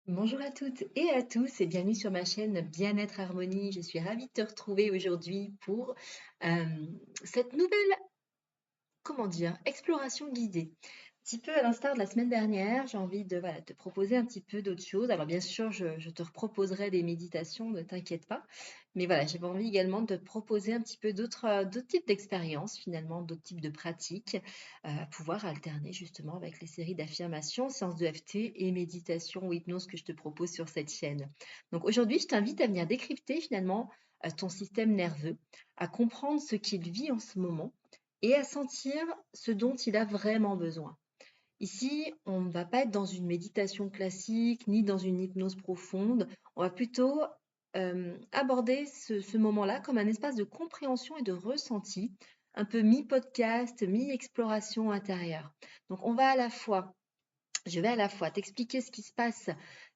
Bonjour à toutes et à tous et bienvenue sur ma chaîne Bien-être Harmonie. Je suis ravie de te retrouver aujourd'hui pour euh, cette nouvelle, comment dire, exploration guidée. Un petit peu à l'instar de la semaine dernière, j'ai envie de voilà, te proposer un petit peu d'autres choses. Alors bien sûr, je te reproposerai des méditations, ne t'inquiète pas. Mais voilà, j'avais envie également de te proposer un petit peu d'autres types d'expériences, finalement, d'autres types de pratiques, à pouvoir alterner justement avec les séries d'affirmations, séances de FT et méditation ou hypnose que je te propose sur cette chaîne. Donc aujourd'hui, je t'invite à venir décrypter finalement ton système nerveux, à comprendre ce qu'il vit en ce moment et à sentir ce dont il a vraiment besoin. Ici, on ne va pas être dans une méditation classique ni dans une hypnose profonde. On va plutôt aborder ce moment-là comme un espace de compréhension et de ressenti, un peu mi-podcast, mi-exploration intérieure. Donc, je vais à la fois t'expliquer ce qui se passe,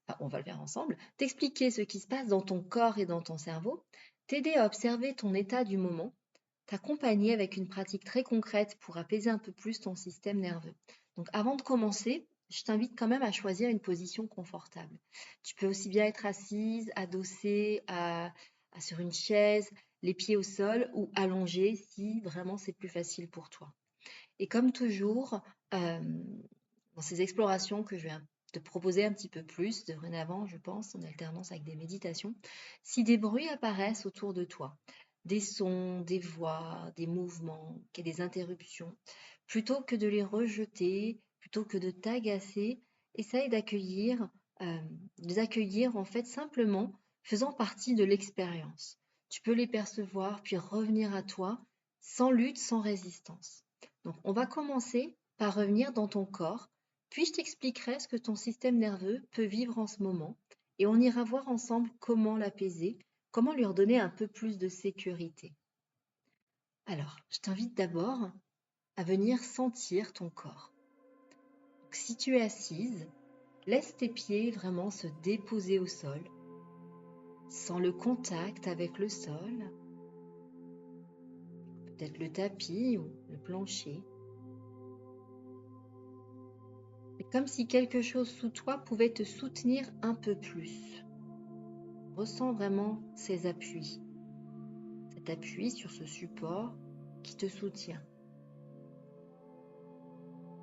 enfin, on va le faire ensemble, t'expliquer ce qui se passe dans ton corps et dans ton cerveau, t'aider à observer ton état du moment, t'accompagner avec une pratique très concrète pour apaiser un peu plus ton système nerveux. Donc avant de commencer, je t'invite quand même à choisir une position confortable. Tu peux aussi bien être assise, adossée sur une chaise, les pieds au sol ou allongée si vraiment c'est plus facile pour toi. Et comme toujours, euh, dans ces explorations que je vais te proposer un petit peu plus dorénavant, je pense, en alternance avec des méditations, si des bruits apparaissent autour de toi, des sons, des voix, des mouvements, qu'il y ait des interruptions, plutôt que de les rejeter, plutôt que de t'agacer, essaye euh, de les accueillir en fait simplement faisant partie de l'expérience. Tu peux les percevoir puis revenir à toi sans lutte, sans résistance. Donc, on va commencer par revenir dans ton corps, puis je t'expliquerai ce que ton système nerveux peut vivre en ce moment et on ira voir ensemble comment l'apaiser, comment lui redonner un peu plus de sécurité. Alors, je t'invite d'abord à venir sentir ton corps. Donc, si tu es assise, laisse tes pieds vraiment se déposer au sol, sans le contact avec le sol, peut-être le tapis ou le plancher. C'est comme si quelque chose sous toi pouvait te soutenir un peu plus. Ressens vraiment ces appuis, cet appui sur ce support qui te soutient.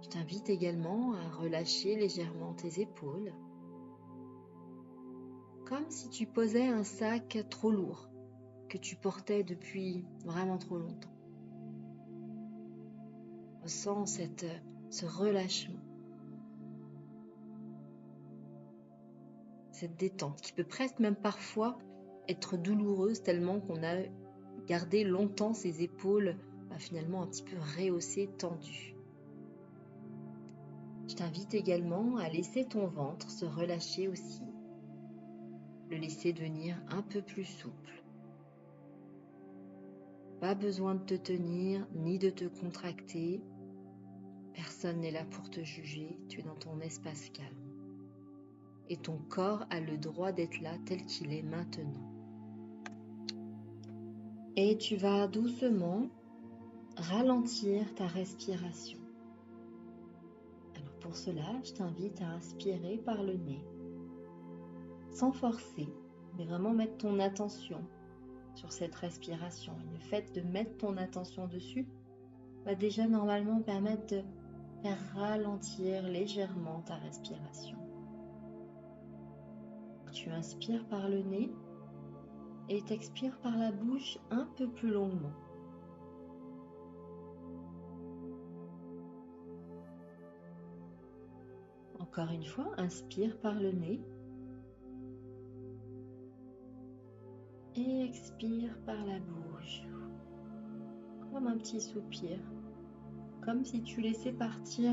Je t'invite également à relâcher légèrement tes épaules, comme si tu posais un sac trop lourd que tu portais depuis vraiment trop longtemps. Ressens ce relâchement, cette détente qui peut presque même parfois être douloureuse tellement qu'on a gardé longtemps ses épaules finalement un petit peu rehaussées, tendues. Je t'invite également à laisser ton ventre se relâcher aussi, le laisser devenir un peu plus souple. Pas besoin de te tenir ni de te contracter. Personne n'est là pour te juger, tu es dans ton espace calme. Et ton corps a le droit d'être là tel qu'il est maintenant. Et tu vas doucement ralentir ta respiration. Alors pour cela, je t'invite à inspirer par le nez, sans forcer, mais vraiment mettre ton attention sur cette respiration. Et le fait de mettre ton attention dessus va déjà normalement permettre de faire ralentir légèrement ta respiration. Tu inspires par le nez et t'expires par la bouche un peu plus longuement. Encore une fois, inspire par le nez et expire par la bouche, comme un petit soupir, comme si tu laissais partir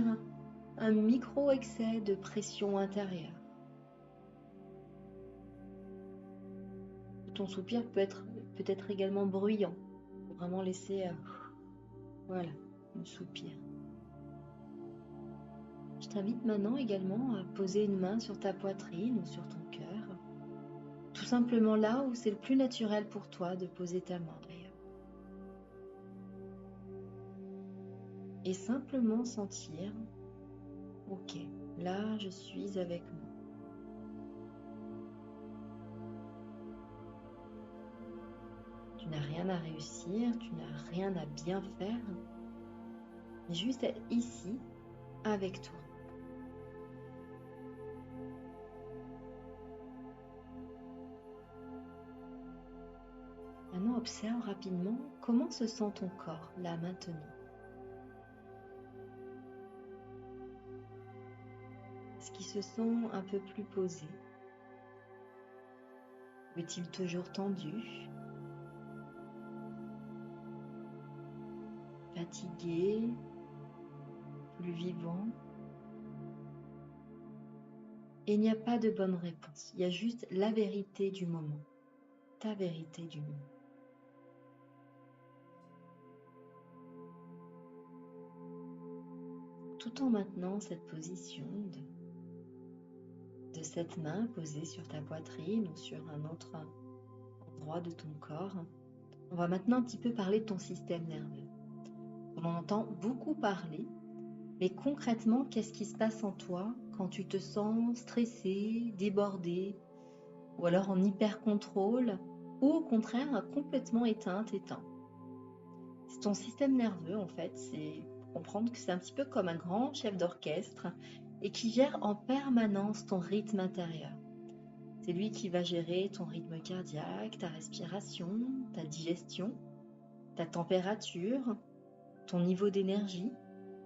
un micro-excès de pression intérieure. Ton soupir peut être également bruyant, pour vraiment laisser, voilà, un soupir. Je t'invite maintenant également à poser une main sur ta poitrine ou sur ton cœur, tout simplement là où c'est le plus naturel pour toi de poser ta main d'ailleurs. Et simplement sentir, ok, là je suis avec moi. n'as rien à réussir, tu n'as rien à bien faire, mais juste être ici avec toi. Maintenant, observe rapidement comment se sent ton corps là maintenant. Est-ce qu'il se sent un peu plus posé? Ou est-il toujours tendu? Fatigué? Plus vivant? Et il n'y a pas de bonne réponse. Il y a juste la vérité du moment. Ta vérité du moment. Tout en maintenant cette position de cette main posée sur ta poitrine ou sur un autre endroit de ton corps, on va maintenant un petit peu parler de ton système nerveux. On en entend beaucoup parler, mais concrètement, qu'est-ce qui se passe en toi quand tu te sens stressé, débordé, ou alors en hyper-contrôle, ou au contraire complètement éteint? C'est ton système nerveux, en fait, c'est comprendre que c'est un petit peu comme un grand chef d'orchestre et qui gère en permanence ton rythme intérieur. C'est lui qui va gérer ton rythme cardiaque, ta respiration, ta digestion, ta température, ton niveau d'énergie,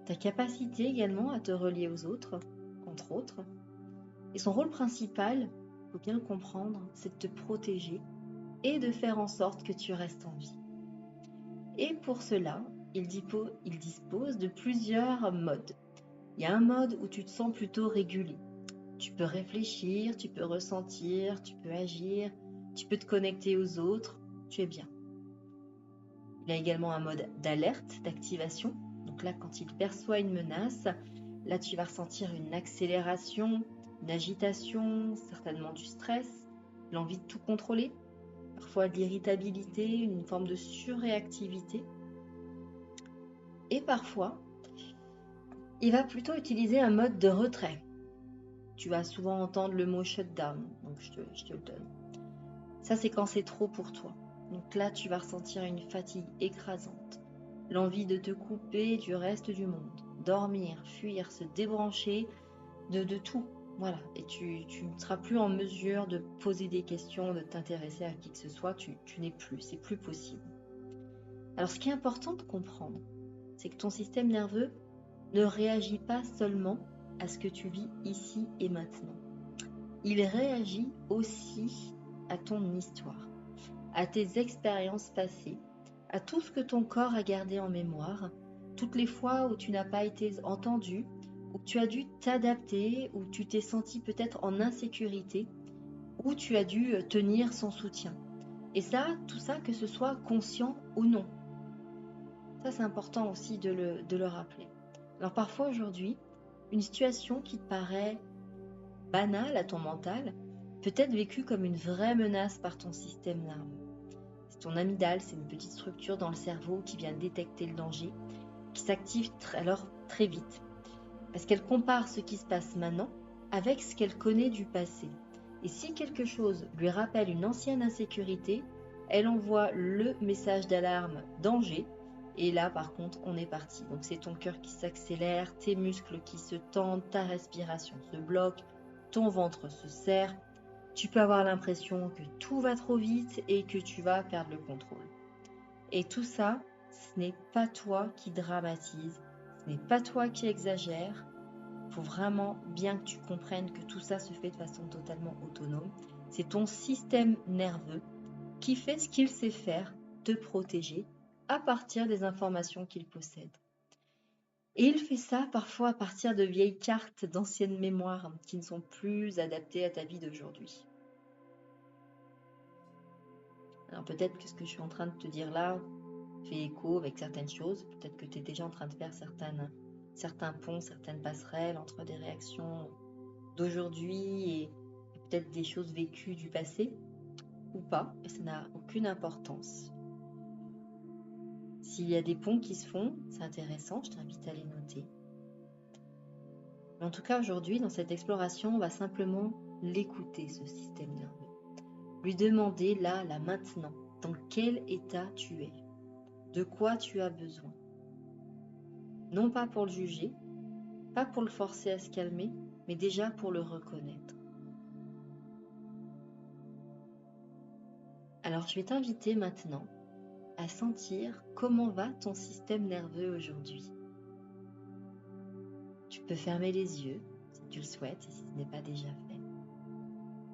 ta capacité également à te relier aux autres, entre autres. Et son rôle principal, il faut bien le comprendre, c'est de te protéger et de faire en sorte que tu restes en vie. Et pour cela, il dispose de plusieurs modes. Il y a un mode où tu te sens plutôt régulé. Tu peux réfléchir, tu peux ressentir, tu peux agir, tu peux te connecter aux autres, tu es bien. Il y a également un mode d'alerte, d'activation. Donc là, quand il perçoit une menace, là tu vas ressentir une accélération, une agitation, certainement du stress, l'envie de tout contrôler, parfois de l'irritabilité, une forme de surréactivité. Et parfois, il va plutôt utiliser un mode de retrait. Tu vas souvent entendre le mot shutdown, donc je te le donne. Ça, c'est quand c'est trop pour toi. Donc là, tu vas ressentir une fatigue écrasante, l'envie de te couper du reste du monde, dormir, fuir, se débrancher de tout. Voilà, et tu ne seras plus en mesure de poser des questions, de t'intéresser à qui que ce soit, tu n'es plus, c'est plus possible. Alors ce qui est important de comprendre, c'est que ton système nerveux ne réagit pas seulement à ce que tu vis ici et maintenant. Il réagit aussi à ton histoire, à tes expériences passées, à tout ce que ton corps a gardé en mémoire, toutes les fois où tu n'as pas été entendu, où tu as dû t'adapter, où tu t'es senti peut-être en insécurité, où tu as dû tenir sans soutien. Et ça, tout ça, que ce soit conscient ou non. Ça, c'est important aussi de le rappeler. Alors parfois aujourd'hui, une situation qui te paraît banale à ton mental peut être vécue comme une vraie menace par ton système nerveux. C'est ton amygdale, c'est une petite structure dans le cerveau qui vient détecter le danger, qui s'active alors très vite. Parce qu'elle compare ce qui se passe maintenant avec ce qu'elle connaît du passé. Et si quelque chose lui rappelle une ancienne insécurité, elle envoie le message d'alarme danger. Et là, par contre, on est parti. Donc, c'est ton cœur qui s'accélère, tes muscles qui se tendent, ta respiration se bloque, ton ventre se serre. Tu peux avoir l'impression que tout va trop vite et que tu vas perdre le contrôle. Et tout ça, ce n'est pas toi qui dramatise, ce n'est pas toi qui exagère. Il faut vraiment bien que tu comprennes que tout ça se fait de façon totalement autonome. C'est ton système nerveux qui fait ce qu'il sait faire, te protéger à partir des informations qu'il possède. Et il fait ça parfois à partir de vieilles cartes d'anciennes mémoires qui ne sont plus adaptées à ta vie d'aujourd'hui. Alors peut-être que ce que je suis en train de te dire là fait écho avec certaines choses. Peut-être que tu es déjà en train de faire certains ponts, certaines passerelles entre des réactions d'aujourd'hui et peut-être des choses vécues du passé ou pas, et ça n'a aucune importance. S'il y a des ponts qui se font, c'est intéressant, je t'invite à les noter. Mais en tout cas, aujourd'hui, dans cette exploration, on va simplement l'écouter, ce système nerveux. Lui demander là, maintenant, dans quel état tu es, de quoi tu as besoin. Non pas pour le juger, pas pour le forcer à se calmer, mais déjà pour le reconnaître. Alors je vais t'inviter maintenant à sentir comment va ton système nerveux aujourd'hui. Tu peux fermer les yeux si tu le souhaites et si ce n'est pas déjà fait.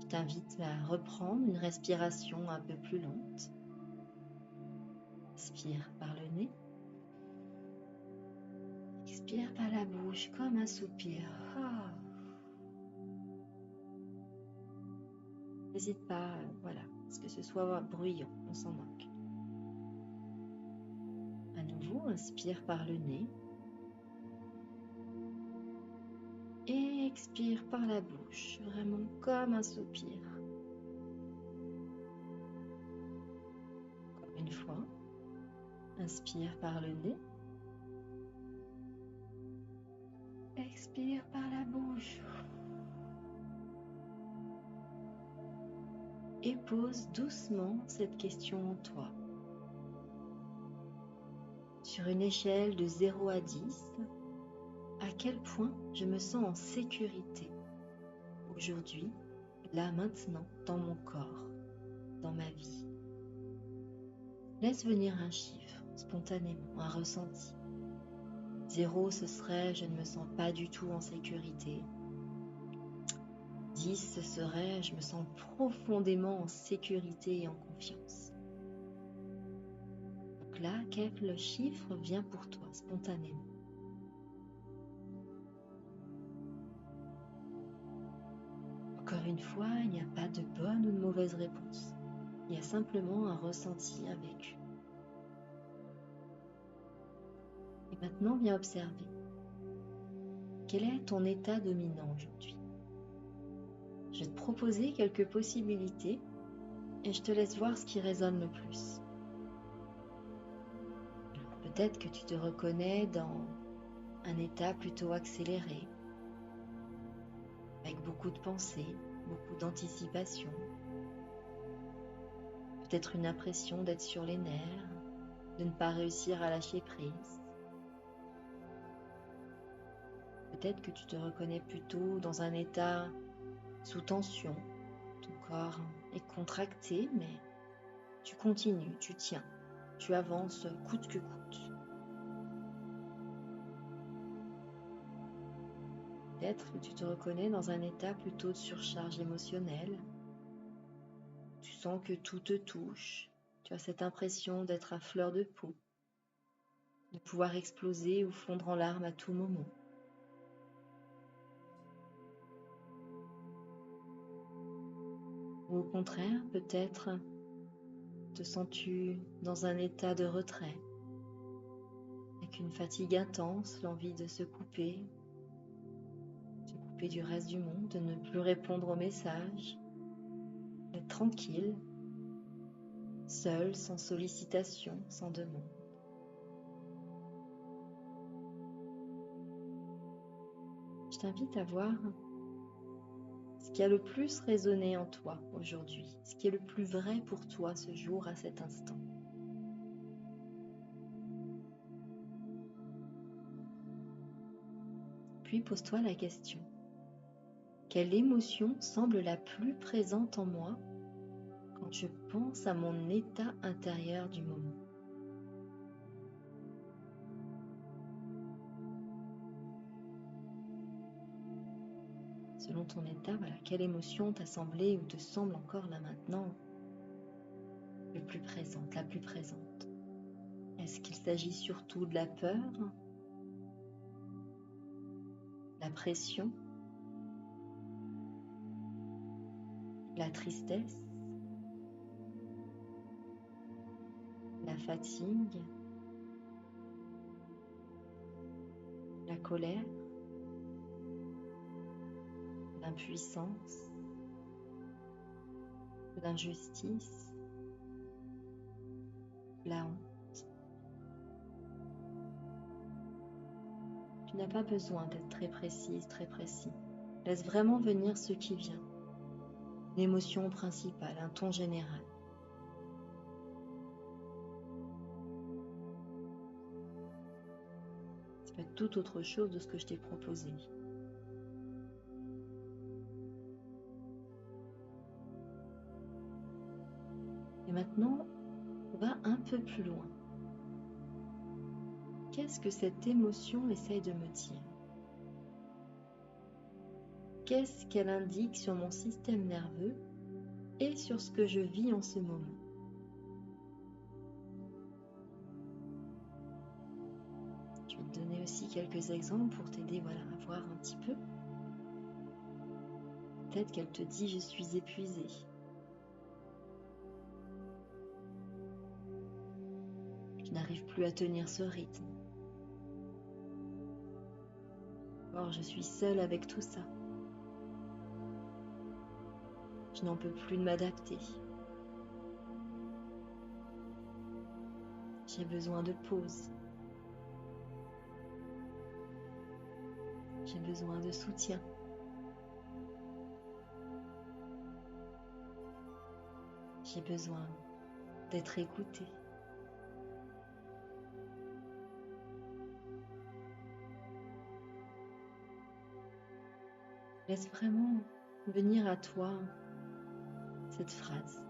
Je t'invite à reprendre une respiration un peu plus lente. Inspire par le nez. Expire par la bouche comme un soupir. N'hésite pas, à ce que ce soit bruyant, on s'en moque. À nouveau, inspire par le nez. Et expire par la bouche, vraiment comme un soupir. Encore une fois, inspire par le nez. Expire par la bouche. Et pose doucement cette question en toi. Sur une échelle de 0 à 10, à quel point je me sens en sécurité aujourd'hui, là maintenant, dans mon corps, dans ma vie. Laisse venir un chiffre, spontanément, un ressenti. 0, ce serait « je ne me sens pas du tout en sécurité ». 10, ce serait « je me sens profondément en sécurité et en confiance ». Donc là, quel chiffre vient pour toi, spontanément ? Encore une fois, il n'y a pas de bonne ou de mauvaise réponse. Il y a simplement un ressenti à vécu. Et maintenant, viens observer. Quel est ton état dominant aujourd'hui ? Je vais te proposer quelques possibilités et je te laisse voir ce qui résonne le plus. Alors, peut-être que tu te reconnais dans un état plutôt accéléré, avec beaucoup de pensées, beaucoup d'anticipation. Peut-être une impression d'être sur les nerfs, de ne pas réussir à lâcher prise. Peut-être que tu te reconnais plutôt dans un état sous tension. Ton corps est contracté, mais tu continues, tu tiens, tu avances coûte que coûte. Peut-être que tu te reconnais dans un état plutôt de surcharge émotionnelle. Tu sens que tout te touche. Tu as cette impression d'être à fleur de peau, de pouvoir exploser ou fondre en larmes à tout moment. Ou au contraire, peut-être te sens-tu dans un état de retrait, avec une fatigue intense, l'envie de se couper du reste du monde, de ne plus répondre aux messages, d'être tranquille, seul, sans sollicitation, sans demande. Je t'invite à voir ce qui a le plus résonné en toi aujourd'hui, ce qui est le plus vrai pour toi ce jour, à cet instant. Puis pose-toi la question. Quelle émotion semble la plus présente en moi quand je pense à mon état intérieur du moment ? Selon ton état, quelle émotion t'a semblé ou te semble encore là maintenant le plus présente, la plus présente ? Est-ce qu'il s'agit surtout de la peur, la pression, la tristesse, la fatigue, la colère, l'impuissance, l'injustice, la honte? Tu n'as pas besoin d'être très précise, très précis. Laisse vraiment venir ce qui vient. L'émotion principale, un ton général. Ça peut être tout autre chose de ce que je t'ai proposé. Et maintenant, on va un peu plus loin. Qu'est-ce que cette émotion essaye de me dire? Qu'est-ce qu'elle indique sur mon système nerveux et sur ce que je vis en ce moment? Je vais te donner aussi quelques exemples pour t'aider à voir un petit peu. Peut-être qu'elle te dit « je suis épuisée ». Je n'arrive plus à tenir ce rythme. Or, je suis seule avec tout ça. Je n'en peux plus de m'adapter. J'ai besoin de pause. J'ai besoin de soutien. J'ai besoin d'être écoutée. Laisse vraiment venir à toi cette phrase.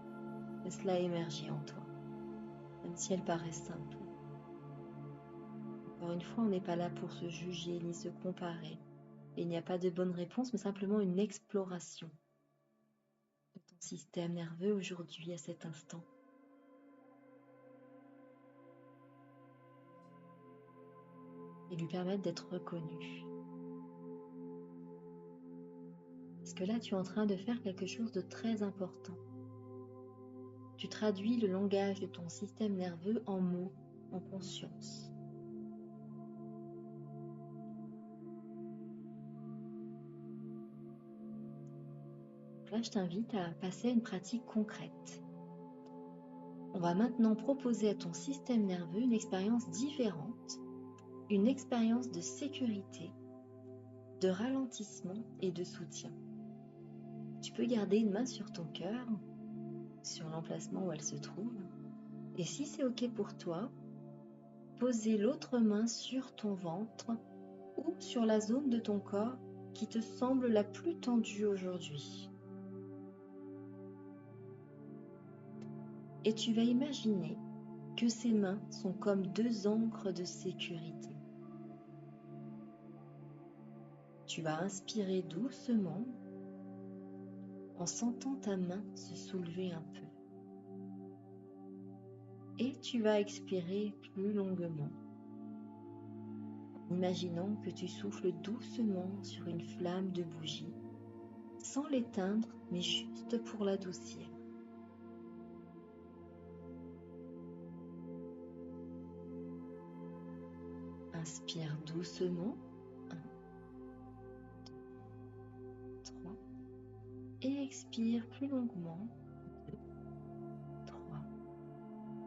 Laisse-la émerger en toi, même si elle paraît simple. Encore une fois, on n'est pas là pour se juger ni se comparer. Et il n'y a pas de bonne réponse, mais simplement une exploration de ton système nerveux aujourd'hui, à cet instant. Et lui permettre d'être reconnu. Parce que là, tu es en train de faire quelque chose de très important. Tu traduis le langage de ton système nerveux en mots, en conscience. Là, je t'invite à passer à une pratique concrète. On va maintenant proposer à ton système nerveux une expérience différente, une expérience de sécurité, de ralentissement et de soutien. Tu peux garder une main sur ton cœur, sur l'emplacement où elle se trouve, et si c'est OK pour toi, poser l'autre main sur ton ventre ou sur la zone de ton corps qui te semble la plus tendue aujourd'hui. Et tu vas imaginer que ces mains sont comme deux ancres de sécurité. Tu vas inspirer doucement en sentant ta main se soulever un peu. Et tu vas expirer plus longuement, en imaginant que tu souffles doucement sur une flamme de bougie, sans l'éteindre, mais juste pour l'adoucir. Inspire doucement, 1, 2, 3, et expire plus longuement, 2, 3,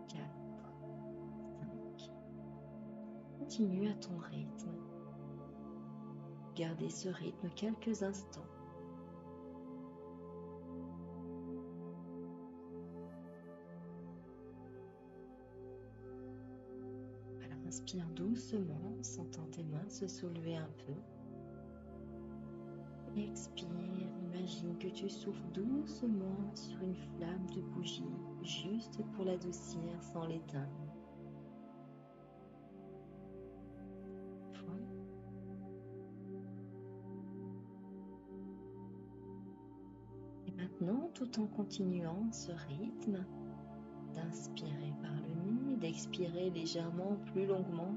4, 5. Continue à ton rythme. Gardez ce rythme quelques instants. Alors, inspire doucement, sentant tes mains se soulever un peu. Expire, imagine que tu souffles doucement sur une flamme de bougie, juste pour l'adoucir sans l'éteindre. Et maintenant, tout en continuant ce rythme, d'inspirer par le nez, d'expirer légèrement plus longuement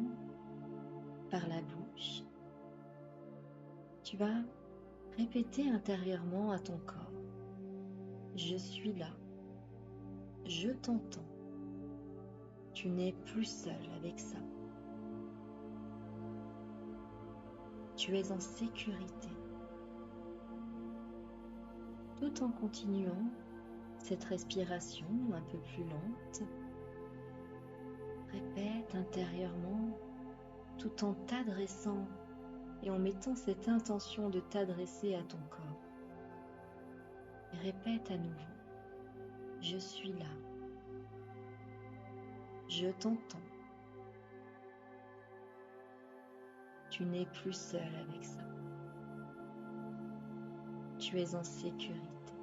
par la bouche, tu vas répéter intérieurement à ton corps. Je suis là. Je t'entends. Tu n'es plus seul avec ça. Tu es en sécurité. Tout en continuant cette respiration un peu plus lente, répète intérieurement tout en t'adressant et en mettant cette intention de t'adresser à ton corps. Et répète à nouveau. Je suis là. Je t'entends. Tu n'es plus seul avec ça. Tu es en sécurité.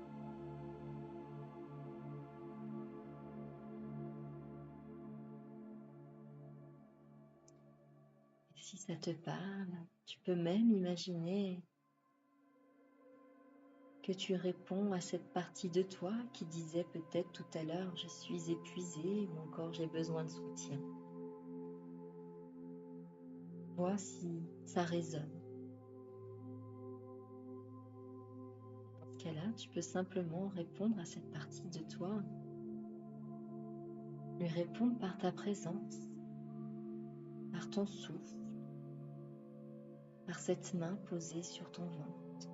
Et si ça te parle, tu peux même imaginer que tu réponds à cette partie de toi qui disait peut-être tout à l'heure « je suis épuisé » ou encore « j'ai besoin de soutien ». Vois si ça résonne. Dans ce cas-là, tu peux simplement répondre à cette partie de toi, lui répondre par ta présence, par ton souffle, par cette main posée sur ton ventre,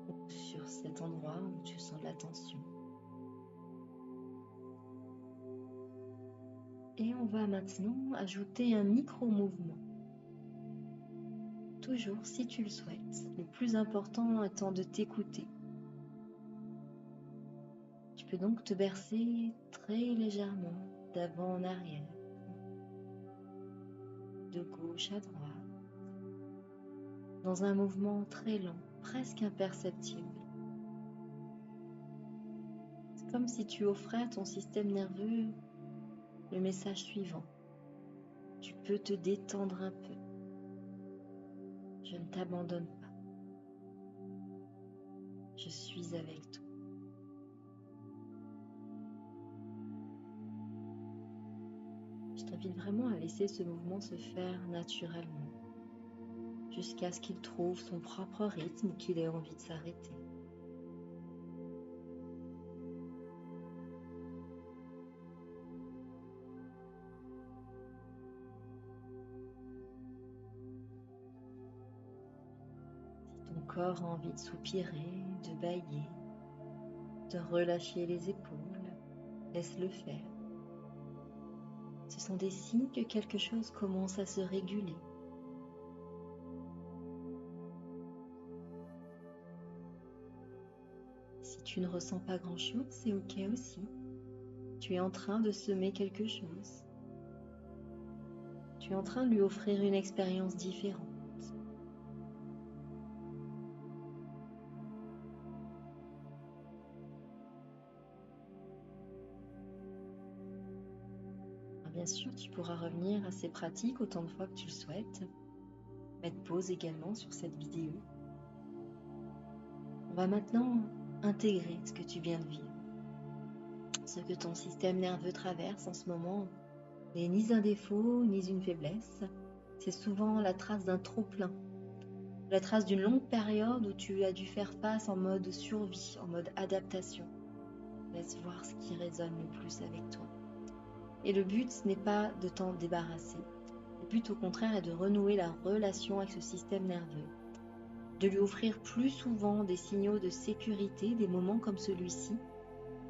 ou sur cet endroit où tu sens de la tension. Et on va maintenant ajouter un micro-mouvement. Toujours si tu le souhaites, le plus important étant de t'écouter. Tu peux donc te bercer très légèrement d'avant en arrière, de gauche à droite, dans un mouvement très lent, presque imperceptible. C'est comme si tu offrais à ton système nerveux le message suivant. Tu peux te détendre un peu. Je ne t'abandonne pas. Je suis avec toi. Je t'invite vraiment à laisser ce mouvement se faire naturellement, jusqu'à ce qu'il trouve son propre rythme ou qu'il ait envie de s'arrêter. Si ton corps a envie de soupirer, de bâiller, de relâcher les épaules, laisse-le faire. Ce sont des signes que quelque chose commence à se réguler. Si tu ne ressens pas grand-chose, c'est ok aussi. Tu es en train de semer quelque chose. Tu es en train de lui offrir une expérience différente. Alors bien sûr, tu pourras revenir à ces pratiques autant de fois que tu le souhaites. Mettre pause également sur cette vidéo. On va maintenant intégrer ce que tu viens de vivre. Ce que ton système nerveux traverse en ce moment n'est ni un défaut, ni une faiblesse. C'est souvent la trace d'un trop-plein. La trace d'une longue période où tu as dû faire face en mode survie, en mode adaptation. Laisse voir ce qui résonne le plus avec toi. Et le but, ce n'est pas de t'en débarrasser. Le but, au contraire, est de renouer la relation avec ce système nerveux. De lui offrir plus souvent des signaux de sécurité, des moments comme celui-ci.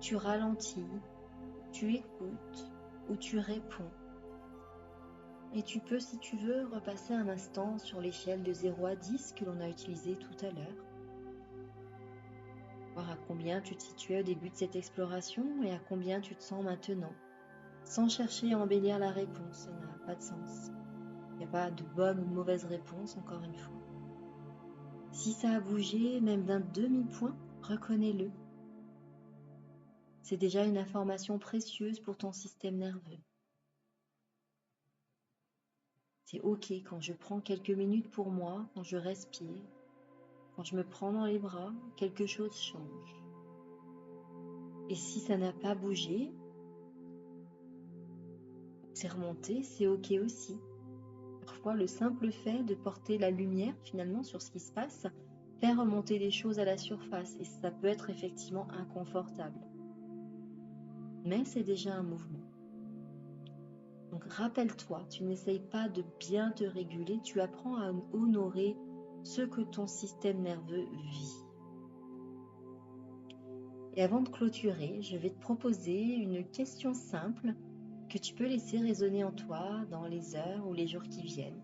Tu ralentis, tu écoutes ou tu réponds. Et tu peux, si tu veux, repasser un instant sur l'échelle de 0 à 10 que l'on a utilisée tout à l'heure. Voir à combien tu te situais au début de cette exploration et à combien tu te sens maintenant. Sans chercher à embellir la réponse, ça n'a pas de sens. Il n'y a pas de bonne ou de mauvaise réponse, encore une fois. Si ça a bougé, même d'un demi-point, reconnais-le. C'est déjà une information précieuse pour ton système nerveux. C'est ok quand je prends quelques minutes pour moi, quand je respire, quand je me prends dans les bras, quelque chose change. Et si ça n'a pas bougé, c'est remonté, c'est ok aussi. Parfois, le simple fait de porter la lumière finalement sur ce qui se passe fait remonter les choses à la surface et ça peut être effectivement inconfortable. Mais c'est déjà un mouvement. Donc rappelle-toi, tu n'essayes pas de bien te réguler, tu apprends à honorer ce que ton système nerveux vit. Et avant de clôturer, je vais te proposer une question simple que tu peux laisser résonner en toi dans les heures ou les jours qui viennent.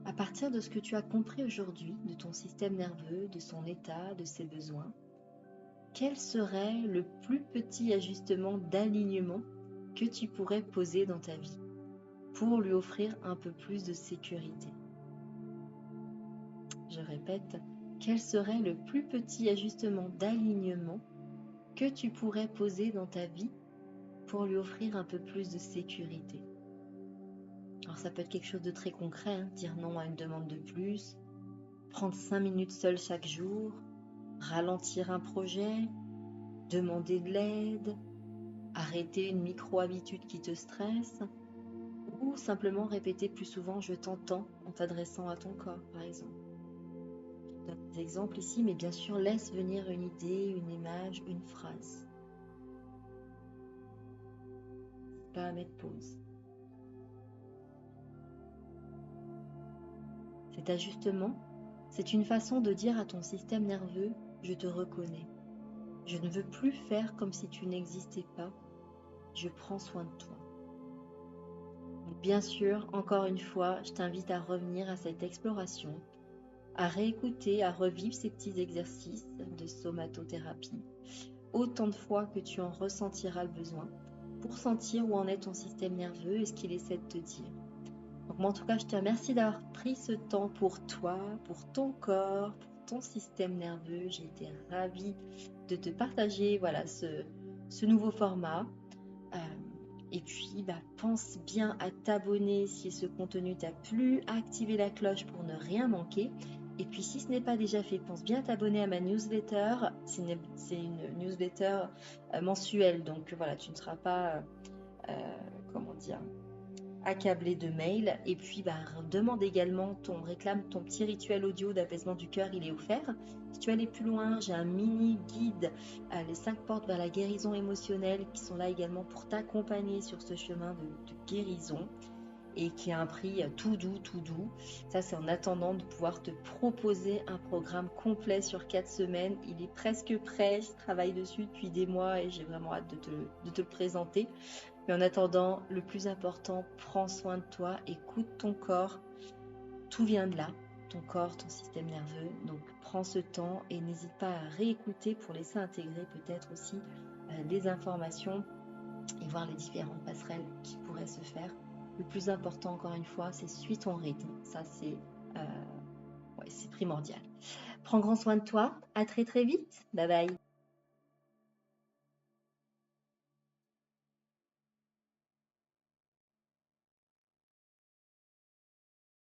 À partir de ce que tu as compris aujourd'hui de ton système nerveux, de son état, de ses besoins, quel serait le plus petit ajustement d'alignement que tu pourrais poser dans ta vie pour lui offrir un peu plus de sécurité? je répète, quel serait le plus petit ajustement d'alignement que tu pourrais poser dans ta vie pour lui offrir un peu plus de sécurité? Alors ça peut être quelque chose de très concret, hein, dire non à une demande de plus, prendre 5 minutes seul chaque jour, ralentir un projet, demander de l'aide, arrêter une micro-habitude qui te stresse, ou simplement répéter plus souvent je t'entends en t'adressant à ton corps, par exemple. Je donne des exemples ici, mais bien sûr, laisse venir une idée, une image, une phrase. Pas à mettre pause. Cet ajustement, c'est une façon de dire à ton système nerveux je te reconnais. Je ne veux plus faire comme si tu n'existais pas. Je prends soin de toi. Donc, bien sûr, encore une fois, je t'invite à revenir à cette exploration, à réécouter, à revivre ces petits exercices de somatothérapie autant de fois que tu en ressentiras le besoin pour sentir où en est ton système nerveux et ce qu'il essaie de te dire. Donc moi en tout cas, je te remercie d'avoir pris ce temps pour toi, pour ton corps, pour ton système nerveux. J'ai été ravie de te partager voilà, ce nouveau format. Et puis, pense bien à t'abonner si ce contenu t'a plu, à activer la cloche pour ne rien manquer. Et puis, si ce n'est pas déjà fait, pense bien à t'abonner à ma newsletter. C'est une newsletter mensuelle, donc voilà, tu ne seras pas, comment dire, accablé de mails. Et puis, demande également réclame ton petit rituel audio d'apaisement du cœur, il est offert. Si tu veux aller plus loin, j'ai un mini guide, les 5 portes vers la guérison émotionnelle, qui sont là également pour t'accompagner sur ce chemin de guérison et qui a un prix tout doux, tout doux. Ça, c'est en attendant de pouvoir te proposer un programme complet sur 4 semaines. Il est presque prêt, je travaille dessus depuis des mois et j'ai vraiment hâte de te le présenter. Mais en attendant, le plus important, prends soin de toi, écoute ton corps. Tout vient de là, ton corps, ton système nerveux. Donc prends ce temps et n'hésite pas à réécouter pour laisser intégrer peut-être aussi les informations et voir les différentes passerelles qui pourraient se faire. Le plus important, encore une fois, c'est suis ton rythme. Ça, c'est primordial. Prends grand soin de toi. À très très vite. Bye bye.